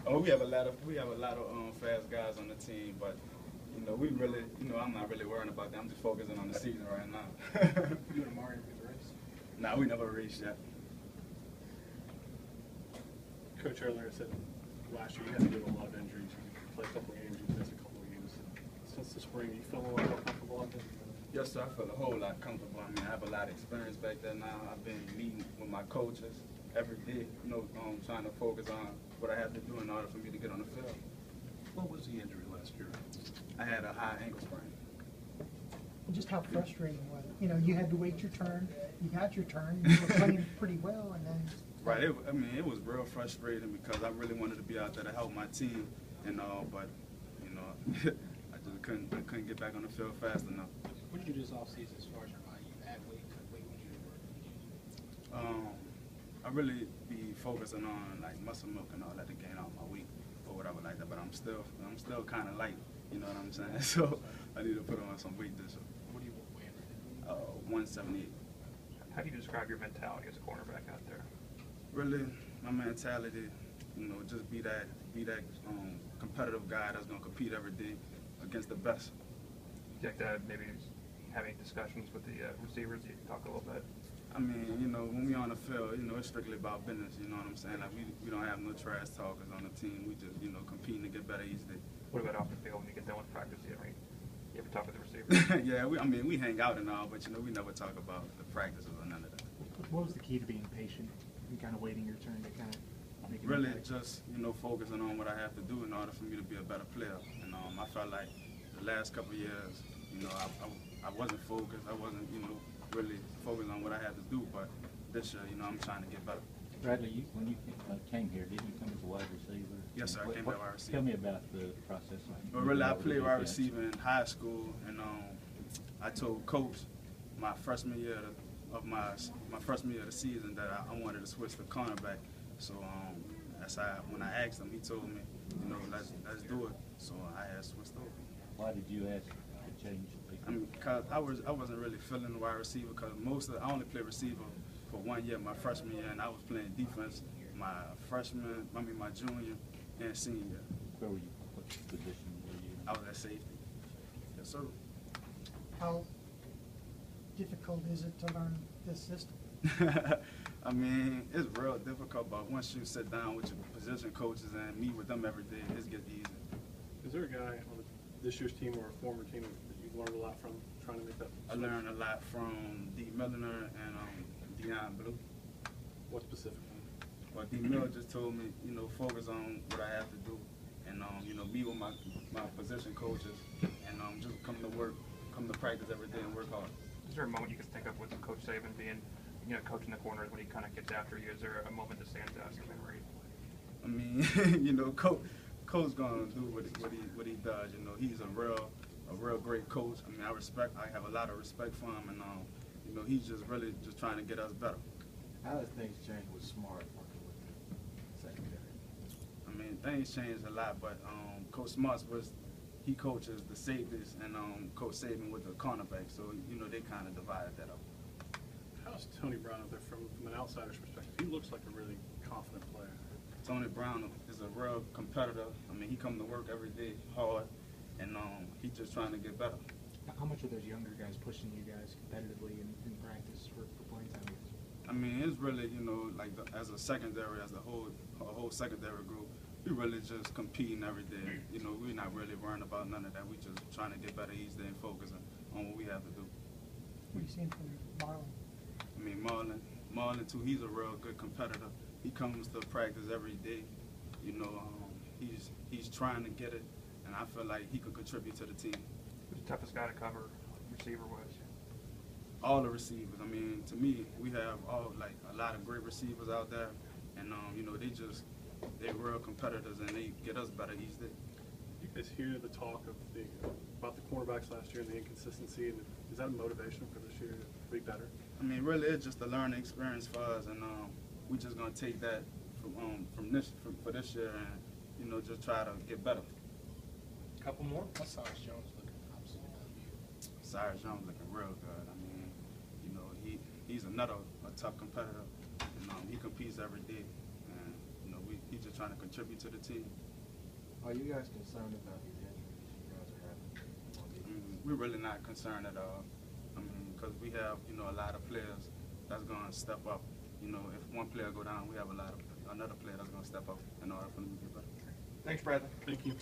Oh, we have a lot of fast guys on the team, but we really, I'm not really worrying about that. I'm just focusing on the season right now. You and Amari in the race? Nah, we never raced yet. Coach earlier said last year you had to deal with a lot of injuries. You played a couple of games, you missed a couple of games. Since the spring, you feel a lot more comfortable out there? Yes, sir. I feel a whole lot comfortable. I mean, I have a lot of experience back there now. I've been meeting with my coaches every day, trying to focus on what I have to do in order for me to get on the field. What was the injury last year? I had a high ankle sprain. Just how frustrating was it? You had to wait your turn. You got your turn. You were playing pretty well, and then. Right. It was real frustrating because I really wanted to be out there to help my team and all, but I just couldn't get back on the field fast enough. What did you do this offseason as far as your body? You add weight, cut weight, what did you do? I really be focusing on like muscle milk and all that to gain out my weight or whatever like that, but I'm still kind of light. You know what I'm saying? So I need to put on some weight this year. What do you weigh right 178. How do you describe your mentality as a cornerback out there? Really, my mentality, just be that competitive guy that's gonna compete every day against the best. Do you like to maybe have any discussions with the receivers? You can talk a little bit. I mean, when we on the field, it's strictly about business. You know what I'm saying? Like we don't have no trash talkers on the team. We just competing to get better each day. What about off the field when you get done with practice? You ever talk with the receivers? Yeah, we hang out and all, but we never talk about the practices or none of that. What was the key to being patient and kind of waiting your turn to kind of make it? Really, just focusing on what I have to do in order for me to be a better player. And I felt like the last couple of years, I wasn't focused. I wasn't really focused on what I had to do. But this year, I'm trying to get better. Bradley, when you came here, didn't you come as a wide receiver? Yes, sir. I came as a wide receiver. Tell me about the process. Well, really, I played wide receiver in high school, and I told coach my freshman year of the season that I wanted to switch to cornerback. So when I asked him, he told me, let's do it. So I had switched over. Why did you ask to change? Because I wasn't really feeling the wide receiver because I only played receiver for 1 year, my freshman year, and I was playing defense my junior and senior year. Where were you? What position were you? I was at safety. Yes, sir. How difficult is it to learn this system? I mean, it's real difficult, but once you sit down with your position coaches and meet with them every day, it gets easy. Is there a guy on this year's team or a former team that you've learned a lot from trying to make that switch? I learned a lot from D. Milliner and Deion Blue. What specifically? Well, D. Miller just told me, focus on what I have to do and, be with my position coaches and just come to practice every day and work hard. Is there a moment you can think of with Coach Saban being, coaching the corners when he kind of gets after you? Is there a moment that stands out in your memory? I mean, Coach gonna do what he does. He's a real great coach. I mean, I have a lot of respect for him, and he's just really just trying to get us better. How has things changed with Smart working with the secondary? I mean, things changed a lot, but Coach Smart he coaches the safeties, and Coach Saban with the cornerback. So they kind of divided that up. How's Tony Brown out there from an outsider's perspective? He looks like a really confident player. Tony Brown is a real competitor. I mean, he comes to work every day hard, and he's just trying to get better. How much are those younger guys pushing you guys competitively in practice for playing time? I mean, it's really, as a secondary, as a whole secondary group, we really just competing every day. We're not really worrying about none of that. We just trying to get better each day and focusing on what we have to do. What are you seeing from Marlon? I mean, Marlon too, he's a real good competitor. He comes to practice every day. He's trying to get it, and I feel like he could contribute to the team. Who's the toughest guy to cover receiver-wise? All the receivers. I mean, to me, we have a lot of great receivers out there, and they're real competitors, and they get us better each day. You guys hear the talk about the cornerbacks last year and the inconsistency, and is that a motivation for this year to be better? I mean, really, it's just a learning experience for us, and we're just gonna take that for this year, and just try to get better. Couple more. What's Cyrus Jones looking absolutely good? Cyrus Jones looking real good. I mean, he's another tough competitor, and he competes every day, and he's just trying to contribute to the team. Are you guys concerned about these injuries you guys are having on defense? We're really not concerned at all. I mean, because we have, you know, a lot of players that's going to step up. You know, if one player go down, we have another player that's going to step up in order for them to get better. Thanks, Bradley. Thank you.